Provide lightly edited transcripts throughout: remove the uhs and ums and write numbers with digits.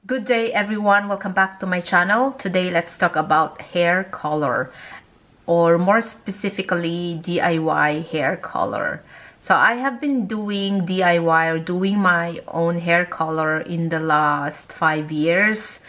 Good day everyone, welcome back to my channel. Today let's talk about hair color, or more specifically DIY hair color. So I have been doing DIY or doing my own hair color in the last 5 years,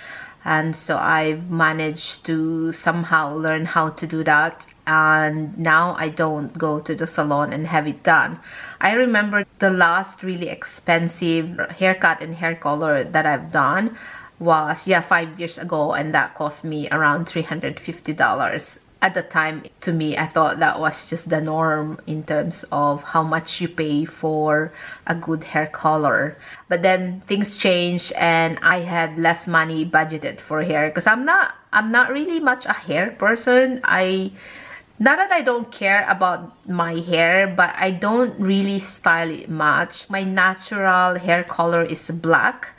and so I've managed to somehow learn how to do that, and now I don't go to the salon and have it done. I remember the last really expensive haircut and hair color that I've done was 5 years ago, and that cost me around $350. At the time, to me, I thought that was just the norm in terms of how much you pay for a good hair color. But then things changed and I had less money budgeted for hair, because I'm not really much a hair person. Not that I don't care about my hair, but I don't really style it much. My natural hair color is black,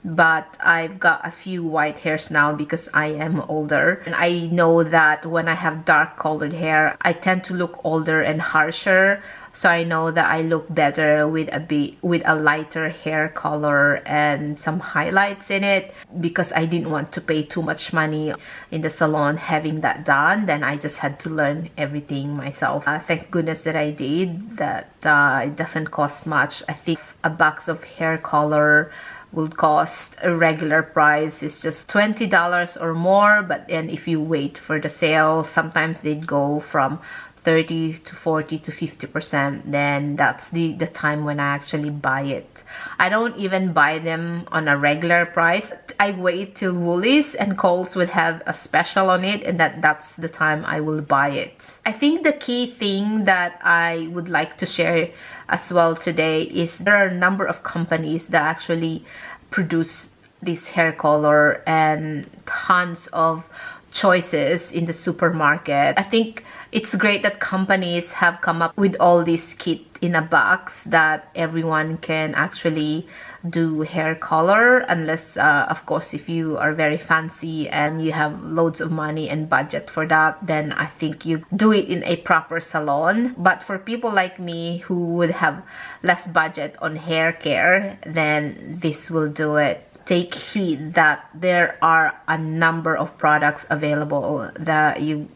but I've got a few white hairs now because I am older, and I know that when I have dark colored hair I tend to look older and harsher, so I know that I look better with a lighter hair color and some highlights in it. Because I didn't want to pay too much money in the salon having that done, then I just had to learn everything myself. Thank goodness that I did that. It doesn't cost much. I think a box of hair color will cost a regular price is just $20 or more, but then if you wait for the sale, sometimes they'd go from 30 to 40 to 50%. Then that's the time when I actually buy it. I don't even buy them on a regular price. I wait till Woolies and Coles will have a special on it, and that's the time I will buy it. I think the key thing that I would like to share as well today is there are a number of companies that actually produce this hair color and tons of choices in the supermarket. I think it's great that companies have come up with all this kit in a box that everyone can actually do hair color, unless of course if you are very fancy and you have loads of money and budget for that, then I think you do it in a proper salon. But for people like me who would have less budget on hair care, then this will do it. Take heed that there are a number of products available that you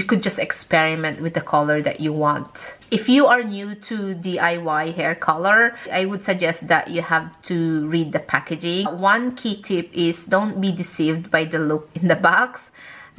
could just experiment with the color that you want. If you are new to DIY hair color, I would suggest that you have to read the packaging. One key tip is don't be deceived by the look in the box,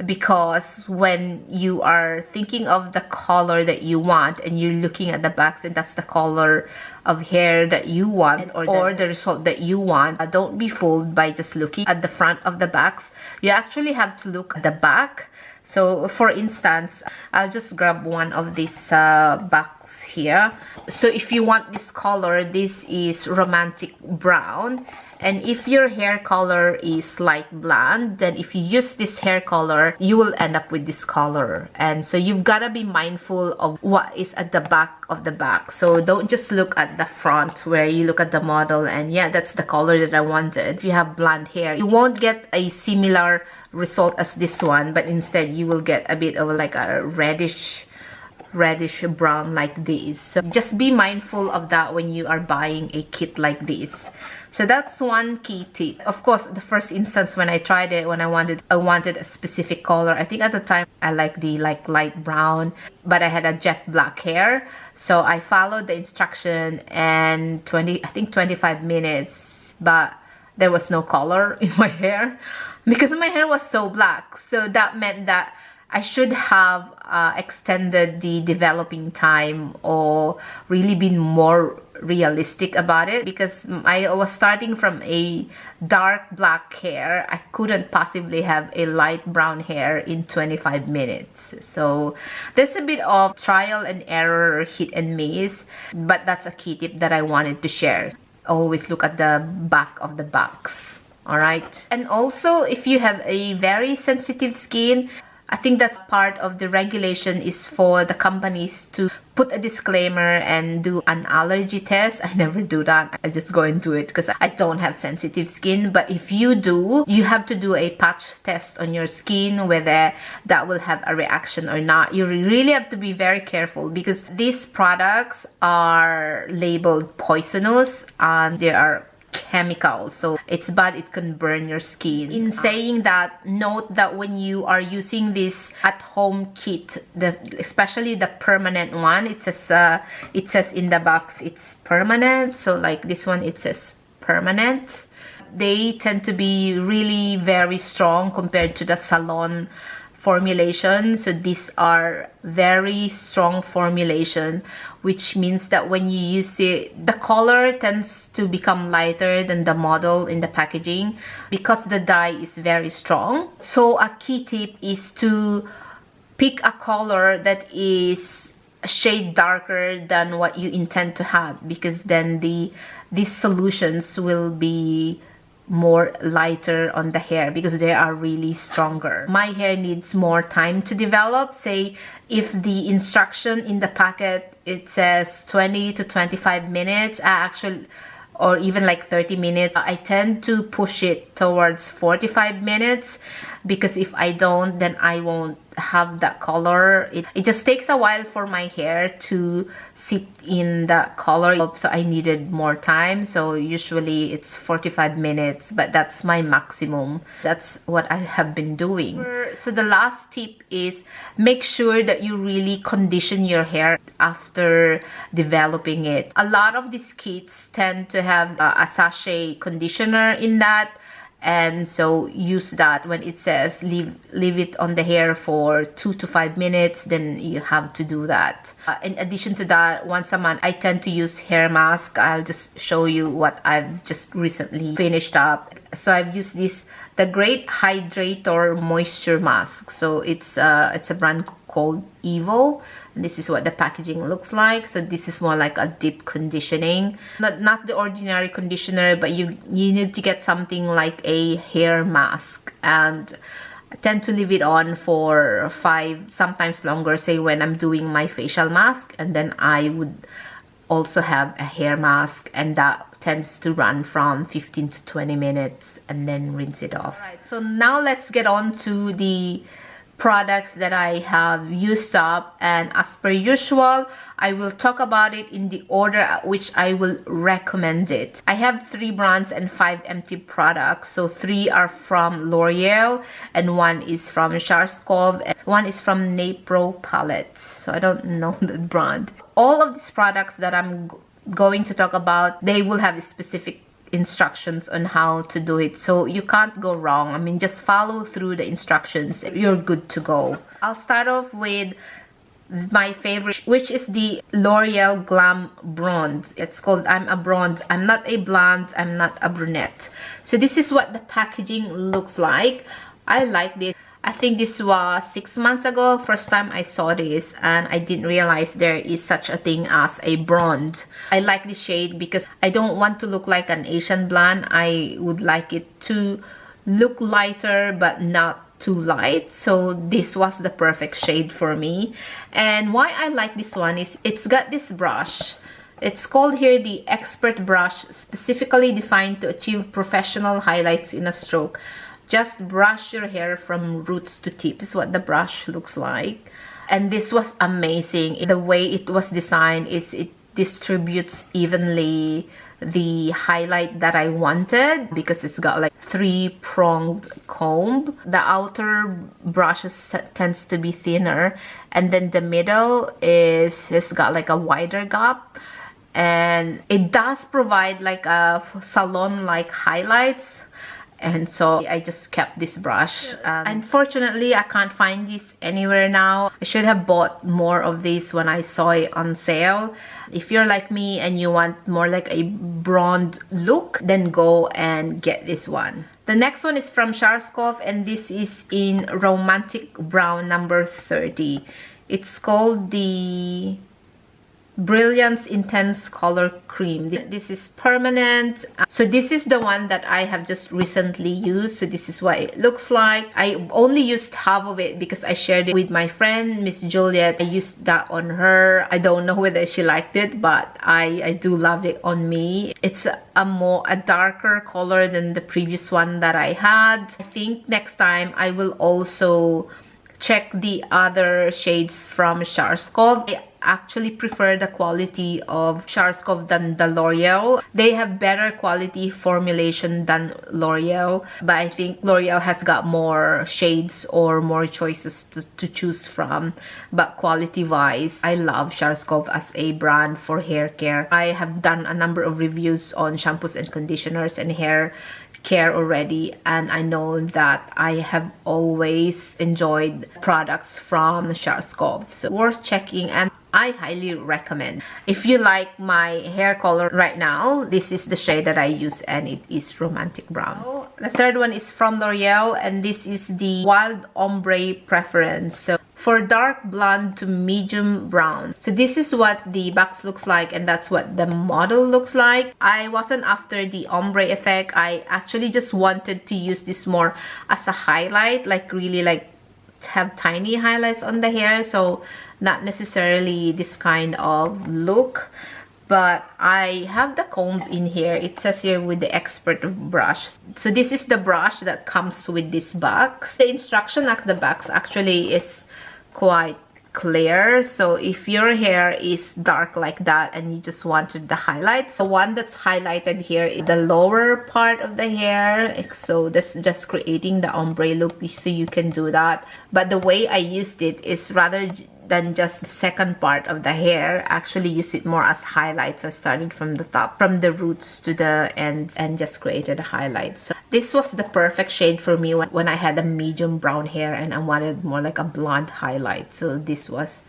because when you are thinking of the color that you want and you're looking at the box and that's the color of hair that you want, or the result that you want, don't be fooled by just looking at the front of the box. You actually have to look at the back. So for instance, I'll just grab one of these box here. So if you want this color, this is romantic brown. And if your hair color is light blonde, then if you use this hair color, you will end up with this color. And so you've got to be mindful of what is at the back of the back. So don't just look at the front where you look at the model and that's the color that I wanted. If you have blonde hair, you won't get a similar result as this one, but instead you will get a bit of like a reddish brown like this. So just be mindful of that when you are buying a kit like this. So that's one key tip. Of course, the first instance when I tried it, when I wanted a specific color, I think at the time I liked the light brown, but I had a jet black hair. So I followed the instruction, and 25 minutes, but there was no color in my hair because my hair was so black. So that meant that I should have extended the developing time, or really been more realistic about it, because I was starting from a dark black hair. I couldn't possibly have a light brown hair in 25 minutes. So there's a bit of trial and error, hit and miss, but that's a key tip that I wanted to share. Always look at the back of the box. All right. And also, if you have a very sensitive skin, I think that's part of the regulation is for the companies to put a disclaimer and do an allergy test. I never do that. I just go and do it because I don't have sensitive skin. But if you do, you have to do a patch test on your skin, whether that will have a reaction or not. You really have to be very careful because these products are labeled poisonous and they are chemical, so it's bad. It can burn your skin. In saying that, note that when you are using this at-home kit, especially the permanent one, it says in the box it's permanent. So like this one, it says permanent. They tend to be really very strong compared to the salon formulation. So these are very strong formulation, which means that when you use it, the color tends to become lighter than the model in the packaging because the dye is very strong. So a key tip is to pick a color that is a shade darker than what you intend to have, because then these solutions will be more lighter on the hair because they are really stronger. My hair needs more time to develop. Say if the instruction in the packet, it says 20 to 25 minutes, or even like 30 minutes, I tend to push it towards 45 minutes, because if I don't, then I won't have that color. It just takes a while for my hair to sit in the color, so I needed more time. So usually it's 45 minutes, but that's my maximum. That's what I have been doing. So the last tip is make sure that you really condition your hair after developing it. A lot of these kits tend to have a sachet conditioner in that, and so use that. When it says leave it on the hair for 2 to 5 minutes, then you have to do that. In addition to that, once a month I tend to use hair mask. I'll just show you what I've just recently finished up. So I've used the Great Hydrator Moisture Mask. So it's a brand called Evo. This is what the packaging looks like. So this is more like a deep conditioning, not the ordinary conditioner, but you need to get something like a hair mask. And I tend to leave it on for 5, sometimes longer, say when I'm doing my facial mask, and then I would also have a hair mask, and that tends to run from 15 to 20 minutes, and then rinse it off. Alright, so now let's get on to the products that I have used up, and as per usual, I will talk about it in the order at which I will recommend it. I have 3 brands and 5 empty products. So 3 are from LOreal, and 1 is from Schwarzkop, and 1 is from Napro palette. So I don't know the brand. All of these products that I'm going to talk about, they will have specific instructions on how to do it, so you can't go wrong. I mean, just follow through the instructions, you're good to go. I'll start off with my favorite, which is the LOreal Glam Bronde. It's called I'm a Bronde. I'm not a blonde, I'm not a brunette. So this is what the packaging looks like. I like this. I think this was 6 months ago, first time I saw this, and I didn't realize there is such a thing as a blonde. I like this shade because I don't want to look like an Asian blonde. I would like it to look lighter but not too light. So this was the perfect shade for me. And why I like this one is it's got this brush. It's called here the Expert Brush, specifically designed to achieve professional highlights in a stroke. Just brush your hair from roots to tip. This is what the brush looks like. And this was amazing. The way it was designed is it distributes evenly the highlight that I wanted, because it's got like 3-pronged comb. The outer brushes tends to be thinner, and then the middle it's got like a wider gap, and it does provide like a salon like highlights. And so I just kept this brush. Unfortunately, I can't find this anywhere now. I should have bought more of this when I saw it on sale. If you're like me and you want more like a blonde look, then go and get this one. The next one is from Schwarzkopf, and this is in Romantic Brown number 30. It's called the Brilliance Intense Color Cream. This is permanent. So this is the one that I have just recently used. So this is what it looks like. I only used half of it because I shared it with my friend Miss Juliet. I used that on her. I don't know whether she liked it, but I do love it on me. It's a darker color than the previous one that I had. I think next time I will also check the other shades from Schwarzkopf. actually prefer the quality of Schwarzkopf than the LOreal. They have better quality formulation than LOreal, but I think LOreal has got more shades or more choices to choose from. But quality wise, I love Schwarzkopf as a brand for hair care. I have done a number of reviews on shampoos and conditioners and hair care already, and I know that I have always enjoyed products from Schwarzkopf, so worth checking, and I highly recommend. If you like my hair color right now, this is the shade that I use, and it is romantic brown. The third one is from L'Oreal, and this is the Wild Ombre Preference. So for dark blonde to medium brown. So this is what the box looks like, and that's what the model looks like. I wasn't after the ombre effect. I actually just wanted to use this more as a highlight, like really like have tiny highlights on the hair, so not necessarily this kind of look. But I have the comb in here. It says here with the expert brush. So this is the brush that comes with this box. The instruction at the box actually is quite clear, so if your hair is dark like that and you just wanted the highlights, the one that's highlighted here is the lower part of the hair, so this is just creating the ombre look, so you can do that. But the way I used it is rather than just the second part of the hair, actually use it more as highlights. So I started from the top, from the roots to the ends, and just created highlights. So this was the perfect shade for me when I had a medium brown hair and I wanted more like a blonde highlight. So this was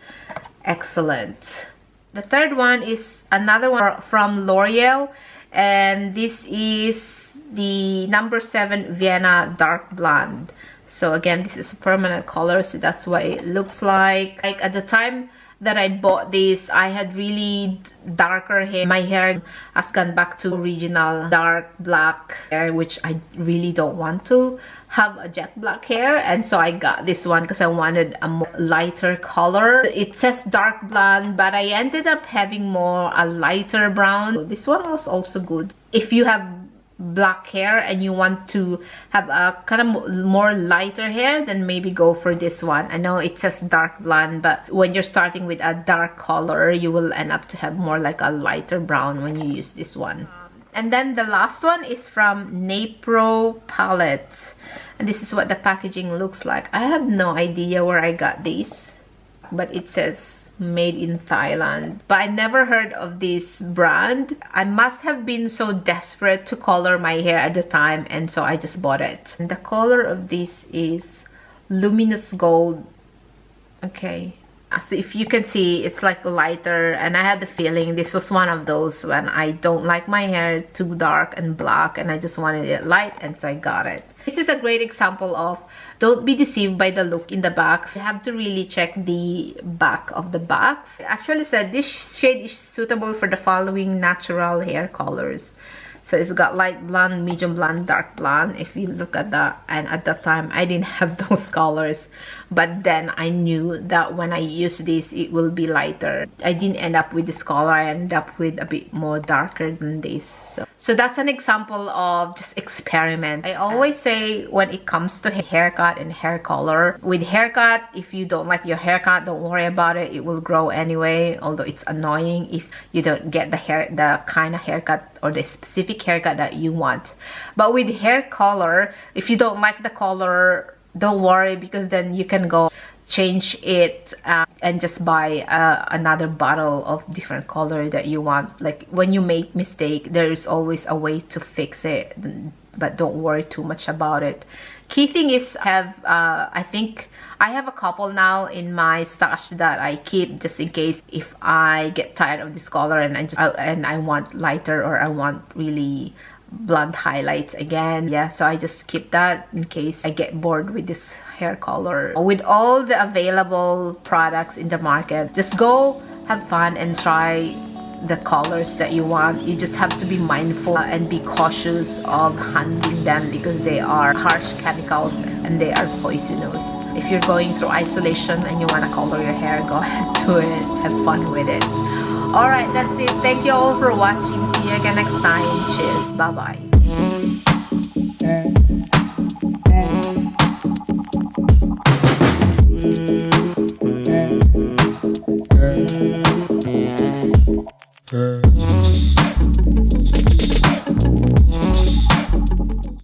excellent. The third one is another one from L'Oreal, and this is the number 7 Vienna Dark Blonde. So again, this is a permanent color, so that's what it looks like. Like at the time that I bought this, I had really darker hair. My hair has gone back to original dark black hair, which I really don't want to have a jet black hair, and so I got this one because I wanted a more lighter color. It says dark blonde, but I ended up having more a lighter brown. So this one was also good. If you have black hair and you want to have a kind of more lighter hair, then maybe go for this one. I know it says dark blonde, but when you're starting with a dark color, you will end up to have more like a lighter brown when you use this one. And then the last one is from Napro palette, and this is what the packaging looks like. I have no idea where I got these, but it says made in Thailand, but I never heard of this brand. I must have been so desperate to color my hair at the time, and so I just bought it. And the color of this is Luminous Gold. Okay, so if you can see, it's like lighter, and I had the feeling this was one of those when I don't like my hair too dark and black and I just wanted it light, and so I got it. This is a great example of don't be deceived by the look in the box. You have to really check the back of the box. It actually said this shade is suitable for the following natural hair colors. So it's got light blonde, medium blonde, dark blonde. If you look at that, and at that time I didn't have those colors, but then I knew that when I use this it will be lighter. I didn't end up with this color. I ended up with a bit more darker than this. So that's an example of just experiment. I always say when it comes to haircut and hair color, with haircut, if you don't like your haircut, don't worry about it. It will grow anyway, although it's annoying if you don't get the kind of haircut or the specific haircut that you want. But with hair color, if you don't like the color, don't worry, because then you can go change it and just buy another bottle of different color that you want. Like when you make mistake, there is always a way to fix it, but don't worry too much about it. Key thing is I think I have a couple now in my stash that I keep just in case if I get tired of this color and I want lighter, or I want really blonde highlights again. Yeah, so I just keep that in case I get bored with this hair color. With all the available products in the market, just go have fun and try the colors that you want. You just have to be mindful and be cautious of handling them, because they are harsh chemicals and they are poisonous. If you're going through isolation and you want to color your hair, go ahead, do it, have fun with it. Alright, that's it. Thank you all for watching. See you again next time. Cheers. Bye bye.